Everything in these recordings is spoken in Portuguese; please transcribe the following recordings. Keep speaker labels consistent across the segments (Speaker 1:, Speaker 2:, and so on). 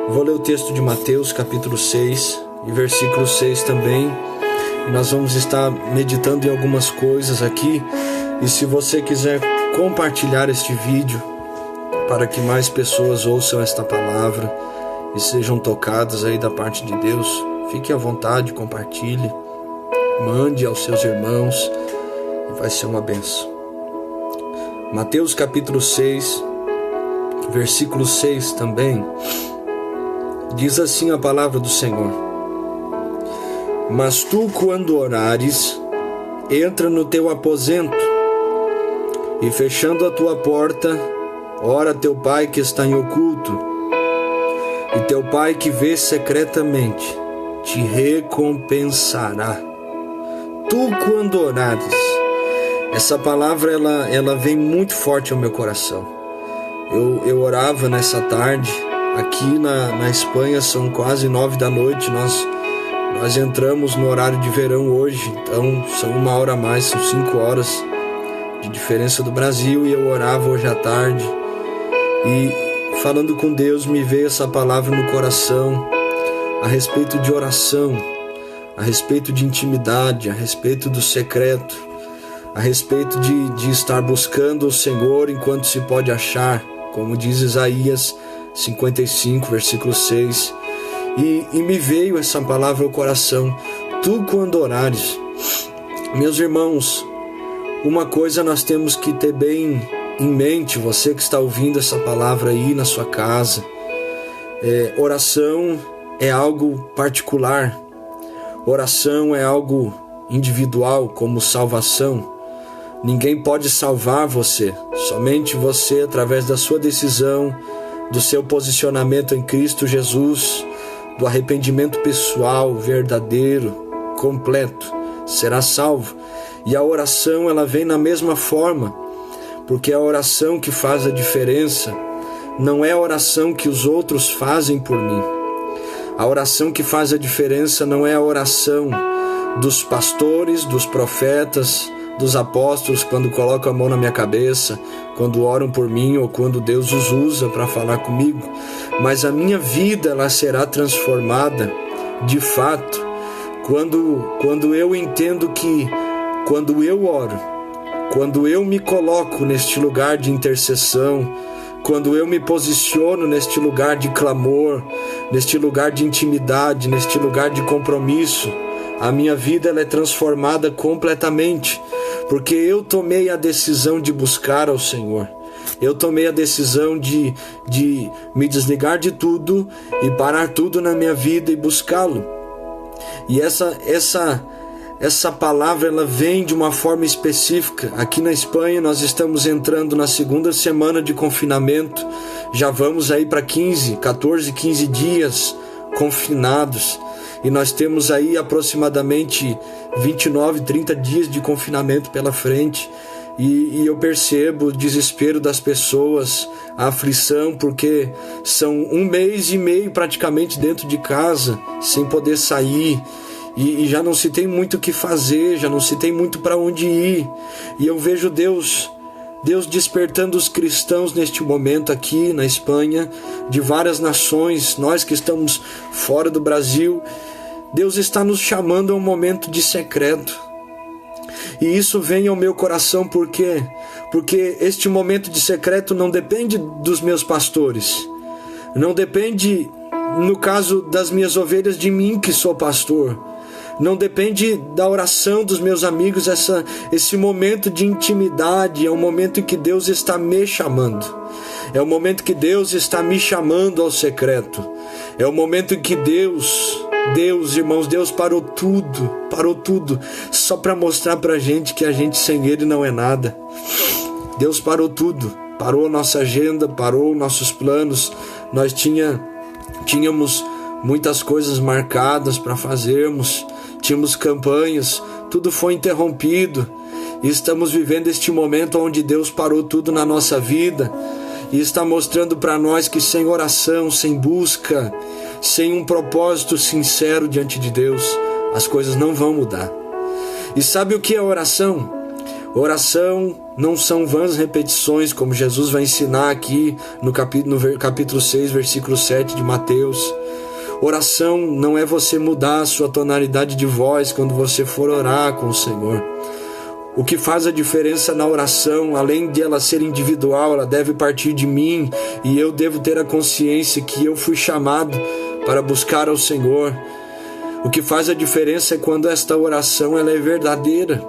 Speaker 1: Vou ler o texto de Mateus capítulo 6 e versículo 6 também. Nós vamos estar meditando em algumas coisas aqui, e se você quiser compartilhar este vídeo para que mais pessoas ouçam esta palavra e sejam tocadas aí da parte de Deus, fique à vontade, compartilhe, mande aos seus irmãos, vai ser uma bênção. Mateus capítulo 6, versículo 6 também, diz assim a palavra do Senhor: Mas tu, quando orares, entra no teu aposento, e fechando a tua porta, ora teu Pai que está em oculto, e teu Pai que vê secretamente te recompensará. Tu, quando orares. Essa palavra ela vem muito forte ao meu coração. Eu orava nessa tarde. Aqui na Espanha são quase 9 da noite. Nós entramos no horário de verão hoje, então são 1 hora a mais, são 5 horas de diferença do Brasil, e eu orava hoje à tarde, e falando com Deus me veio essa palavra no coração a respeito de oração, a respeito de intimidade, a respeito do secreto, a respeito de estar buscando o Senhor enquanto se pode achar, como diz Isaías 55, versículo 6, e me veio essa palavra ao coração: tu, quando orares. Meus irmãos, uma coisa nós temos que ter bem em mente, você que está ouvindo essa palavra aí na sua casa, oração é algo particular, oração é algo individual, como salvação. Ninguém pode salvar você, somente você, através da sua decisão, do seu posicionamento em Cristo Jesus, do arrependimento pessoal, verdadeiro, completo, será salvo. E a oração, ela vem na mesma forma, porque a oração que faz a diferença não é a oração que os outros fazem por mim. A oração que faz a diferença não é a oração dos pastores, dos profetas, dos apóstolos, quando colocam a mão na minha cabeça, quando oram por mim ou quando Deus os usa para falar comigo, mas a minha vida ela será transformada de fato quando eu entendo que quando eu oro, quando eu me coloco neste lugar de intercessão, quando eu me posiciono neste lugar de clamor, neste lugar de intimidade, neste lugar de compromisso, a minha vida ela é transformada completamente, porque eu tomei a decisão de buscar ao Senhor. Eu tomei a decisão de me desligar de tudo e parar tudo na minha vida e buscá-lo. E essa palavra ela vem de uma forma específica. Aqui na Espanha nós estamos entrando na 2ª semana de confinamento. Já vamos aí para 14, 15 dias confinados. E nós temos aí aproximadamente 29, 30 dias de confinamento pela frente. E eu percebo o desespero das pessoas, a aflição, porque são 1 mês e meio praticamente dentro de casa, sem poder sair. E já não se tem muito o que fazer, já não se tem muito para onde ir. E eu vejo Deus despertando os cristãos neste momento aqui na Espanha, de várias nações, nós que estamos fora do Brasil. Deus está nos chamando a um momento de secreto. E isso vem ao meu coração porque este momento de secreto não depende dos meus pastores, não depende, no caso das minhas ovelhas, de mim que sou pastor, não depende da oração dos meus amigos. Esse momento de intimidade é um momento em que Deus está me chamando, é o momento que Deus está me chamando ao secreto, é o momento em que Deus, irmãos, Deus parou tudo, só para mostrar para a gente que a gente sem Ele não é nada. Deus parou tudo, parou a nossa agenda, parou nossos planos. Nós tínhamos muitas coisas marcadas para fazermos, tínhamos campanhas, tudo foi interrompido, e estamos vivendo este momento onde Deus parou tudo na nossa vida, e está mostrando para nós que sem oração, sem busca, sem um propósito sincero diante de Deus, as coisas não vão mudar. E sabe o que é oração? Oração não são vãs repetições, como Jesus vai ensinar aqui no capítulo 6, versículo 7 de Mateus. Oração não é você mudar a sua tonalidade de voz quando você for orar com o Senhor. O que faz a diferença na oração, além de ela ser individual, ela deve partir de mim, e eu devo ter a consciência que eu fui chamado para buscar ao Senhor. O que faz a diferença é quando esta oração ela é verdadeira,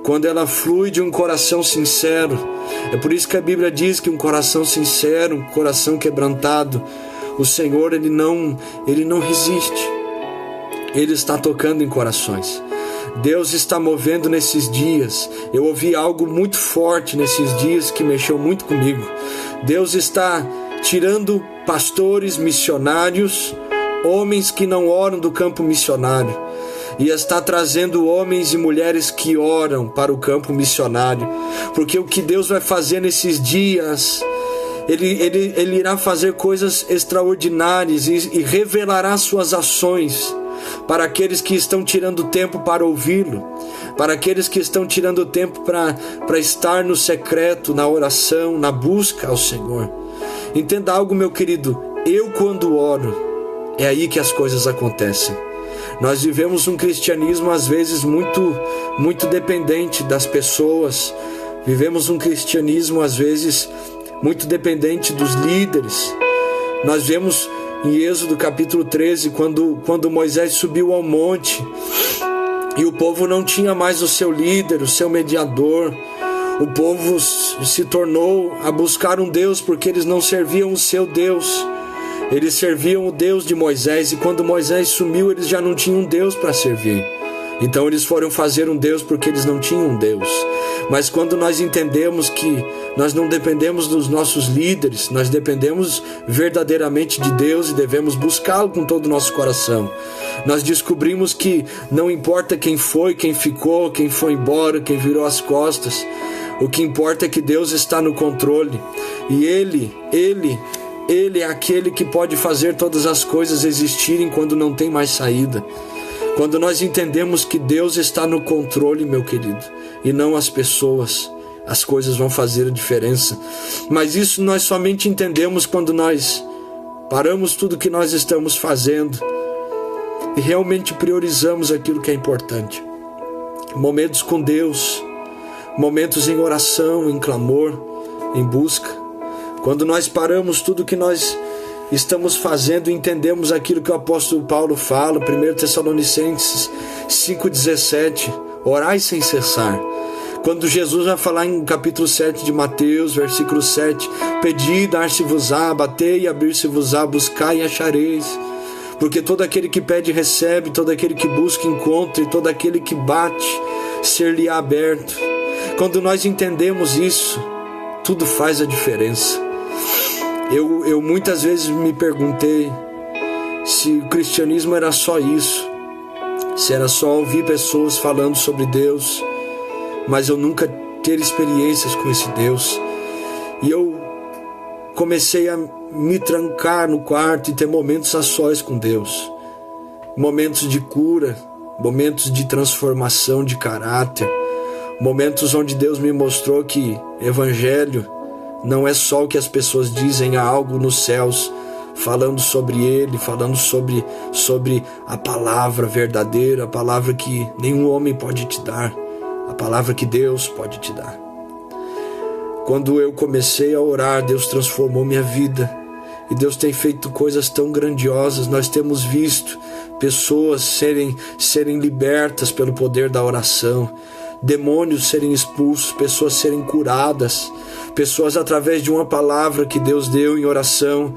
Speaker 1: quando ela flui de um coração sincero. É por isso que a Bíblia diz que um coração sincero, um coração quebrantado, o Senhor ele não resiste. Ele está tocando em corações. Deus está movendo nesses dias. Eu ouvi algo muito forte nesses dias que mexeu muito comigo. Deus está tirando pastores, missionários, homens que não oram do campo missionário, e está trazendo homens e mulheres que oram para o campo missionário. Porque o que Deus vai fazer nesses dias, Ele irá fazer coisas extraordinárias e revelará suas ações para aqueles que estão tirando tempo para ouvi-lo, para aqueles que estão tirando tempo para estar no secreto, na oração, na busca ao Senhor. Entenda algo, meu querido, eu quando oro, é aí que as coisas acontecem. Nós vivemos um cristianismo às vezes muito dependente das pessoas, vivemos um cristianismo às vezes muito dependente dos líderes. Nós vemos em Êxodo capítulo 13, quando Moisés subiu ao monte e o povo não tinha mais o seu líder, o seu mediador. O povo se tornou a buscar um Deus porque eles não serviam o seu Deus. Eles serviam o Deus de Moisés, e quando Moisés sumiu, eles já não tinham um Deus para servir. Então eles foram fazer um Deus porque eles não tinham um Deus. Mas quando nós entendemos que nós não dependemos dos nossos líderes, nós dependemos verdadeiramente de Deus e devemos buscá-lo com todo o nosso coração. Nós descobrimos que não importa quem foi, quem ficou, quem foi embora, quem virou as costas. O que importa é que Deus está no controle. E Ele é aquele que pode fazer todas as coisas existirem quando não tem mais saída. Quando nós entendemos que Deus está no controle, meu querido, e não as pessoas, as coisas vão fazer a diferença. Mas isso nós somente entendemos quando nós paramos tudo que nós estamos fazendo e realmente priorizamos aquilo que é importante. Momentos com Deus, momentos em oração, em clamor, em busca. Quando nós paramos tudo que nós estamos fazendo e entendemos aquilo que o apóstolo Paulo fala, 1 Tessalonicenses 5,17, orai sem cessar. Quando Jesus vai falar em capítulo 7 de Mateus, versículo 7, pedi, dar-se-vos-á, batei e abrir-se-vos-á, buscai e achareis. Porque todo aquele que pede recebe, todo aquele que busca encontra, e todo aquele que bate ser-lhe-á aberto. Quando nós entendemos isso, tudo faz a diferença. Eu muitas vezes me perguntei se o cristianismo era só isso, se era só ouvir pessoas falando sobre Deus, mas eu nunca ter experiências com esse Deus. E eu comecei a me trancar no quarto e ter momentos a sós com Deus, momentos de cura, momentos de transformação de caráter, momentos onde Deus me mostrou que evangelho não é só o que as pessoas dizem, há algo nos céus falando sobre Ele, falando sobre a palavra verdadeira, a palavra que nenhum homem pode te dar, a palavra que Deus pode te dar. Quando eu comecei a orar, Deus transformou minha vida, e Deus tem feito coisas tão grandiosas. Nós temos visto pessoas serem libertas pelo poder da oração, demônios serem expulsos, pessoas serem curadas, pessoas através de uma palavra que Deus deu em oração,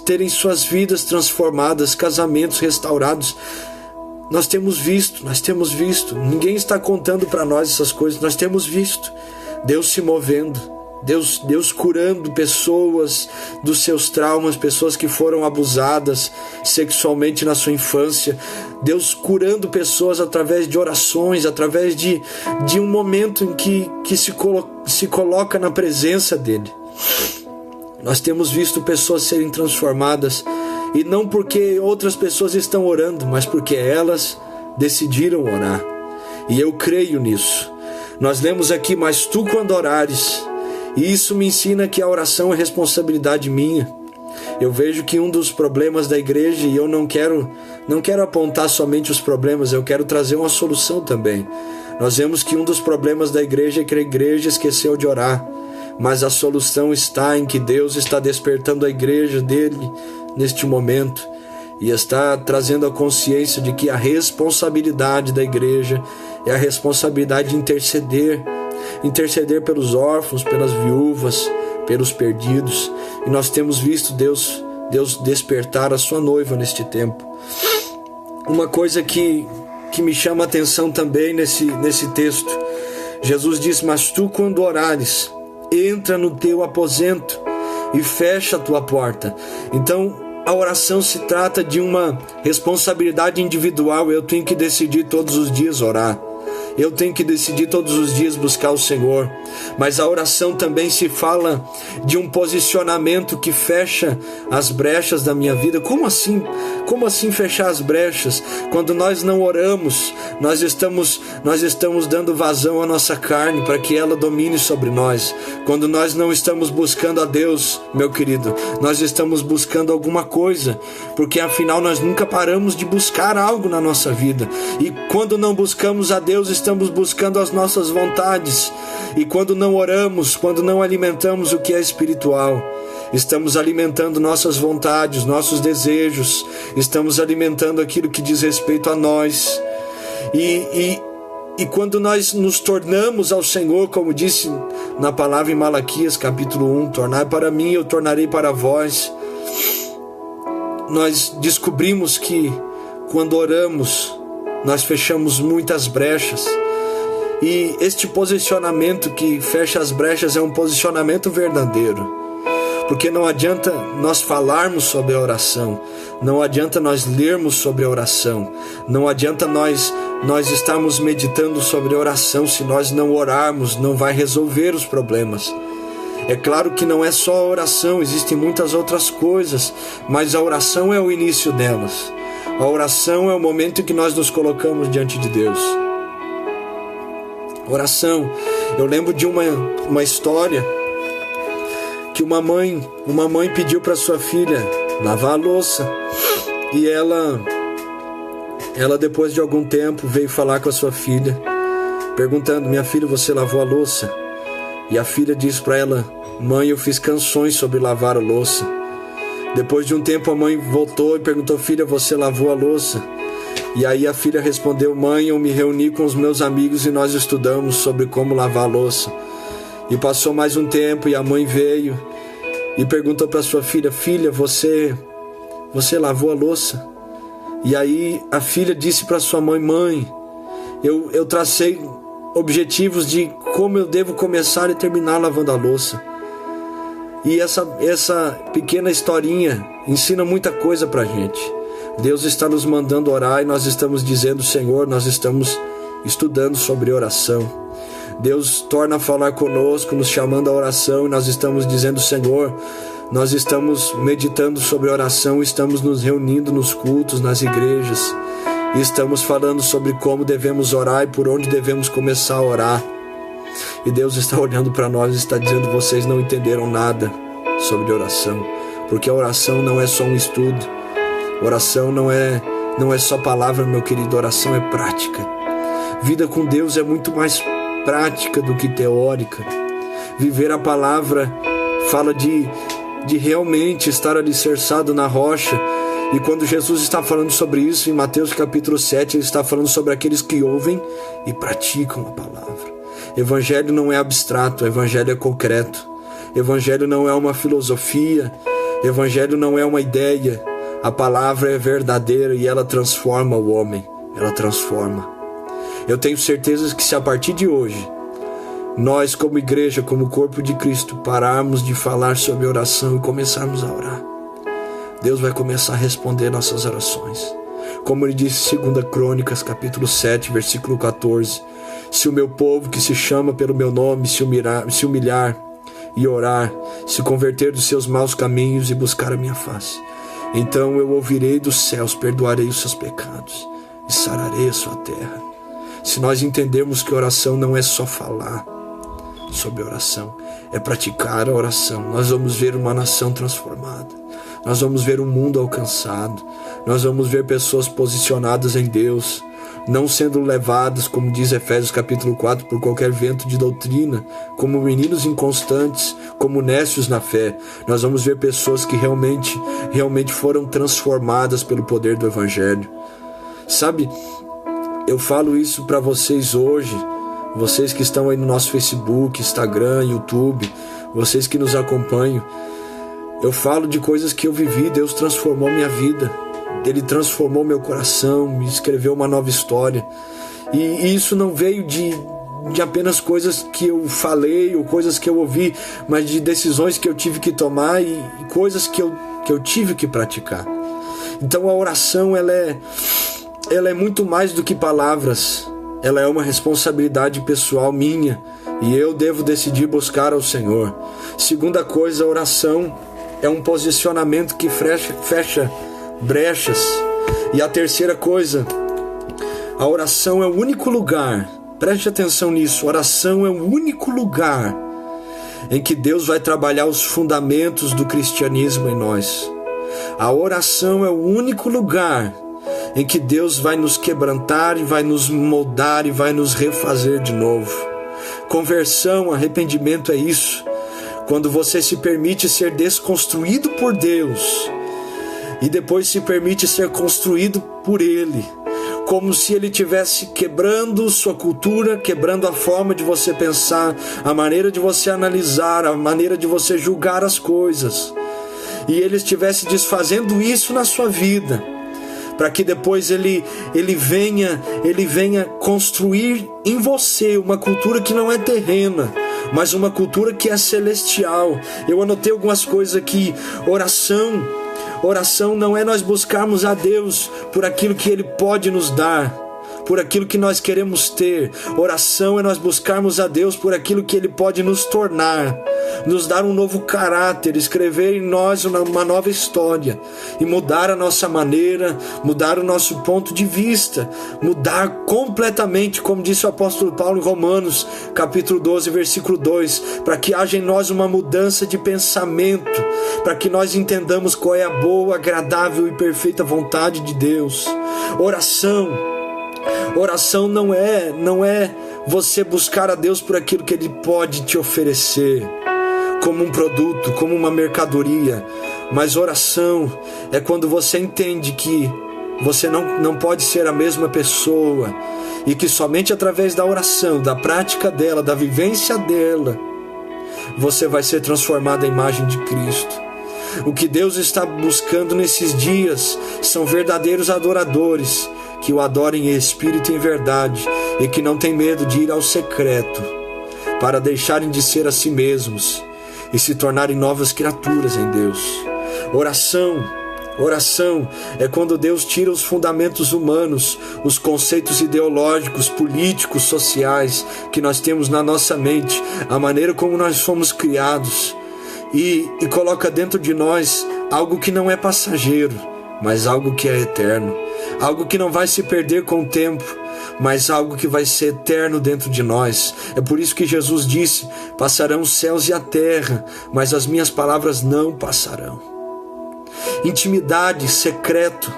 Speaker 1: terem suas vidas transformadas, casamentos restaurados. Nós temos visto, ninguém está contando para nós essas coisas, nós temos visto Deus se movendo, Deus curando pessoas dos seus traumas, pessoas que foram abusadas sexualmente na sua infância, Deus curando pessoas através de orações, através de um momento em que se coloca na presença dEle. Nós temos visto pessoas serem transformadas, e não porque outras pessoas estão orando, mas porque elas decidiram orar. E eu creio nisso. Nós lemos aqui, mas tu quando orares, e isso me ensina que a oração é responsabilidade minha. Eu vejo que um dos problemas da igreja, e eu não quero apontar somente os problemas, eu quero trazer uma solução também. Nós vemos que um dos problemas da igreja é que a igreja esqueceu de orar, mas a solução está em que Deus está despertando a igreja dele neste momento e está trazendo a consciência de que a responsabilidade da igreja é a responsabilidade de interceder pelos órfãos, pelas viúvas, pelos perdidos. E nós temos visto Deus despertar a sua noiva neste tempo. Uma coisa que me chama a atenção também nesse texto, Jesus diz, mas tu quando orares, entra no teu aposento e fecha a tua porta. Então a oração se trata de uma responsabilidade individual. Eu tenho que decidir todos os dias orar. Eu tenho que decidir todos os dias buscar o Senhor. Mas a oração também se fala de um posicionamento que fecha as brechas da minha vida. Como assim? Como assim fechar as brechas? Quando nós não oramos, nós estamos dando vazão à nossa carne para que ela domine sobre nós. Quando nós não estamos buscando a Deus, meu querido, nós estamos buscando alguma coisa, porque afinal nós nunca paramos de buscar algo na nossa vida. E quando não buscamos a Deus, estamos buscando as nossas vontades. E quando não oramos, quando não alimentamos o que é espiritual, estamos alimentando nossas vontades, nossos desejos, estamos alimentando aquilo que diz respeito a nós. E quando nós nos tornamos ao Senhor, como disse na palavra em Malaquias capítulo 1, tornai para mim, eu tornarei para vós, nós descobrimos que quando oramos, nós fechamos muitas brechas. E este posicionamento que fecha as brechas é um posicionamento verdadeiro. Porque não adianta nós falarmos sobre a oração, não adianta nós lermos sobre a oração, não adianta nós estarmos meditando sobre a oração. Se nós não orarmos, não vai resolver os problemas. É claro que não é só a oração, existem muitas outras coisas, mas a oração é o início delas. A oração é o momento em que nós nos colocamos diante de Deus. Oração, eu lembro de uma história que uma mãe pediu para sua filha lavar a louça, e ela depois de algum tempo veio falar com a sua filha, perguntando, minha filha, você lavou a louça? E a filha disse para ela, mãe, eu fiz canções sobre lavar a louça. Depois de um tempo a mãe voltou e perguntou, filha, você lavou a louça? E aí a filha respondeu, mãe, eu me reuni com os meus amigos e nós estudamos sobre como lavar a louça. E passou mais um tempo e a mãe veio e perguntou para sua filha, filha, você lavou a louça? E aí a filha disse para sua mãe, mãe, eu tracei objetivos de como eu devo começar e terminar lavando a louça. E essa pequena historinha ensina muita coisa pra gente. Deus está nos mandando orar e nós estamos dizendo, Senhor, nós estamos estudando sobre oração. Deus torna a falar conosco, nos chamando à oração, e nós estamos dizendo, Senhor, nós estamos meditando sobre oração, estamos nos reunindo nos cultos, nas igrejas, e estamos falando sobre como devemos orar e por onde devemos começar a orar. E Deus está olhando para nós e está dizendo, vocês não entenderam nada sobre oração, porque a oração não é só um estudo, oração não é só palavra, meu querido, oração é prática. Vida com Deus é muito mais prática do que teórica. Viver a palavra fala de realmente estar alicerçado na rocha. E quando Jesus está falando sobre isso, em Mateus capítulo 7, ele está falando sobre aqueles que ouvem e praticam a palavra. Evangelho não é abstrato, evangelho é concreto. Evangelho não é uma filosofia, evangelho não é uma ideia. A palavra é verdadeira e ela transforma o homem, ela transforma. Eu tenho certeza que se a partir de hoje, nós como igreja, como corpo de Cristo, pararmos de falar sobre oração e começarmos a orar, Deus vai começar a responder nossas orações. Como ele disse em 2 Crônicas, capítulo 7, versículo 14, se o meu povo que se chama pelo meu nome se humilhar e orar, se converter dos seus maus caminhos e buscar a minha face, então eu ouvirei dos céus, perdoarei os seus pecados e sararei a sua terra. se nós entendermos que oração não é só falar sobre oração, é praticar a oração. Nós vamos ver uma nação transformada, nós vamos ver um mundo alcançado, nós vamos ver pessoas posicionadas em Deus, não sendo levadas, como diz Efésios capítulo 4, por qualquer vento de doutrina, como meninos inconstantes, como nécios na fé. Nós vamos ver pessoas que realmente foram transformadas pelo poder do Evangelho. Sabe, eu falo isso para vocês hoje, vocês que estão aí no nosso Facebook, Instagram, YouTube, vocês que nos acompanham. Eu falo de coisas que eu vivi. Deus transformou minha vida, Ele transformou meu coração, me escreveu uma nova história. E isso não veio de apenas coisas que eu falei ou coisas que eu ouvi, mas de decisões que eu tive que tomar e coisas que eu tive que praticar. Então a oração ela é muito mais do que palavras. Ela é uma responsabilidade pessoal minha e eu devo decidir buscar ao Senhor. Segunda coisa, a oração é um posicionamento que fecha brechas. E a terceira coisa, a oração é o único lugar, preste atenção nisso, a oração é o único lugar em que Deus vai trabalhar os fundamentos do cristianismo em nós. A oração é o único lugar em que Deus vai nos quebrantar e vai nos moldar e vai nos refazer de novo. Conversão, arrependimento é isso. Quando você se permite ser desconstruído por Deus e depois se permite ser construído por Ele, como se Ele estivesse quebrando sua cultura, quebrando a forma de você pensar, a maneira de você analisar, a maneira de você julgar as coisas, e Ele estivesse desfazendo isso na sua vida, para que depois ele venha construir em você uma cultura que não é terrena, mas uma cultura que é celestial. Eu anotei algumas coisas aqui. Oração não é nós buscarmos a Deus por aquilo que Ele pode nos dar, por aquilo que nós queremos ter. Oração é nós buscarmos a Deus por aquilo que Ele pode nos tornar, nos dar um novo caráter, escrever em nós uma nova história e mudar a nossa maneira, mudar o nosso ponto de vista, mudar completamente, como disse o apóstolo Paulo em Romanos, capítulo 12, versículo 2, para que haja em nós uma mudança de pensamento, para que nós entendamos qual é a boa, agradável e perfeita vontade de Deus. Oração não é você buscar a Deus por aquilo que Ele pode te oferecer, como um produto, como uma mercadoria. Mas oração é quando você entende que você não pode ser a mesma pessoa e que somente através da oração, da prática dela, da vivência dela, você vai ser transformado à imagem de Cristo. O que Deus está buscando nesses dias são verdadeiros adoradores que o adorem em espírito e em verdade e que não têm medo de ir ao secreto para deixarem de ser a si mesmos e se tornarem novas criaturas em Deus. Oração é quando Deus tira os fundamentos humanos, os conceitos ideológicos, políticos, sociais que nós temos na nossa mente, a maneira como nós fomos criados, e coloca dentro de nós algo que não é passageiro, mas algo que é eterno, algo que não vai se perder com o tempo, mas algo que vai ser eterno dentro de nós. É por isso que Jesus disse: passarão os céus e a terra, mas as minhas palavras não passarão. Intimidade, secreto,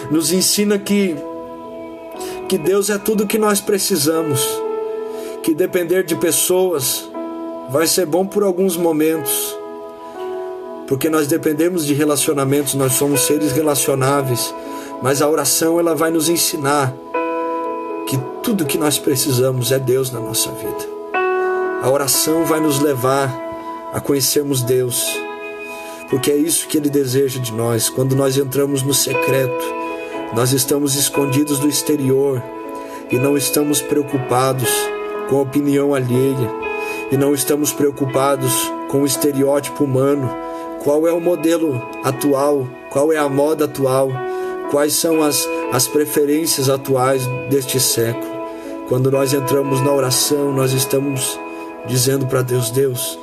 Speaker 1: nos ensina que Deus é tudo o que nós precisamos, que depender de pessoas vai ser bom por alguns momentos, porque nós dependemos de relacionamentos, nós somos seres relacionáveis, mas a oração ela vai nos ensinar que tudo que nós precisamos é Deus na nossa vida. A oração vai nos levar a conhecermos Deus, porque é isso que Ele deseja de nós. Quando nós entramos no secreto, nós estamos escondidos do exterior e não estamos preocupados com a opinião alheia e não estamos preocupados com o estereótipo humano. Qual é o modelo atual? Qual é a moda atual? Quais são as preferências atuais deste século? Quando nós entramos na oração, nós estamos dizendo para Deus: Deus,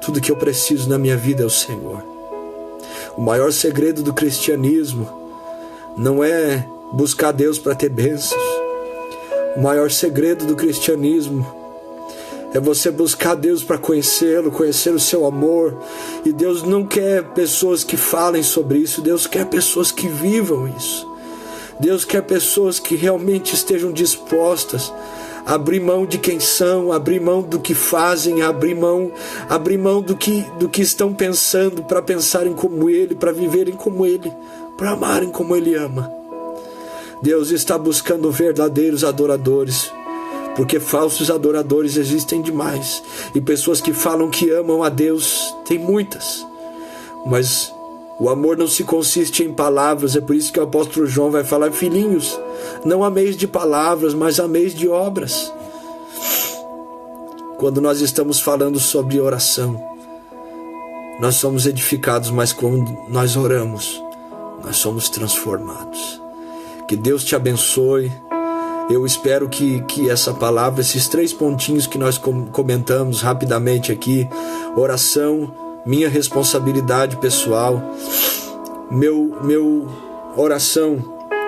Speaker 1: tudo que eu preciso na minha vida é o Senhor. O maior segredo do cristianismo não é buscar Deus para ter bênçãos. O maior segredo do cristianismo é você buscar Deus para conhecê-lo, conhecer o seu amor. E Deus não quer pessoas que falem sobre isso, Deus quer pessoas que vivam isso. Deus quer pessoas que realmente estejam dispostas a abrir mão de quem são, abrir mão do que fazem, abrir mão do que estão pensando, para pensarem como Ele, para viverem como Ele, para amarem como Ele ama. Deus está buscando verdadeiros adoradores, porque falsos adoradores existem demais, e pessoas que falam que amam a Deus tem muitas, mas o amor não se consiste em palavras. É por isso que o apóstolo João vai falar: filhinhos, não ameis de palavras, mas ameis de obras. Quando nós estamos falando sobre oração, nós somos edificados, mas quando nós oramos, nós somos transformados. Que Deus te abençoe. Eu espero que essa palavra, esses 3 pontinhos que nós comentamos rapidamente aqui: oração, minha responsabilidade pessoal, meu oração,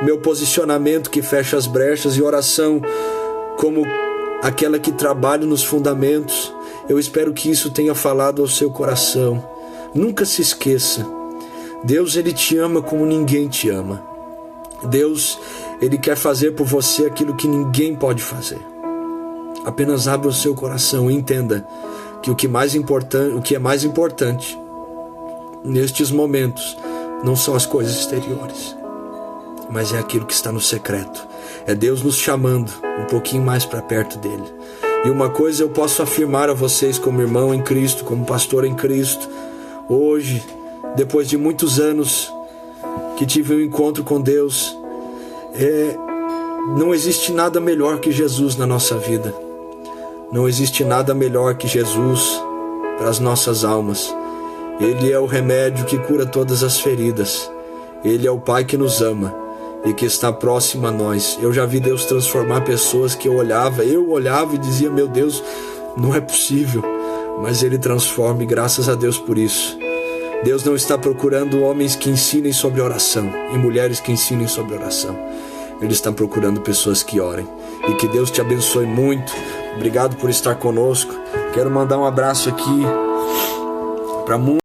Speaker 1: meu posicionamento que fecha as brechas, e oração como aquela que trabalha nos fundamentos. Eu espero que isso tenha falado ao seu coração. Nunca se esqueça, Deus, Ele te ama como ninguém te ama. Deus, Ele quer fazer por você aquilo que ninguém pode fazer. Apenas abra o seu coração e entenda que o que é mais importante nestes momentos não são as coisas exteriores, mas é aquilo que está no secreto. É Deus nos chamando um pouquinho mais para perto dele. E uma coisa eu posso afirmar a vocês, como irmão em Cristo, como pastor em Cristo: hoje, depois de muitos anos que tive um encontro com Deus, não existe nada melhor que Jesus na nossa vida. Não existe nada melhor que Jesus para as nossas almas. Ele é o remédio que cura todas as feridas. Ele é o Pai que nos ama e que está próximo a nós. Eu já vi Deus transformar pessoas que eu olhava e dizia: meu Deus, não é possível. Mas Ele transforma, e graças a Deus por isso. Deus não está procurando homens que ensinem sobre oração e mulheres que ensinem sobre oração. Ele está procurando pessoas que orem. E que Deus te abençoe muito. Obrigado por estar conosco. Quero mandar um abraço aqui para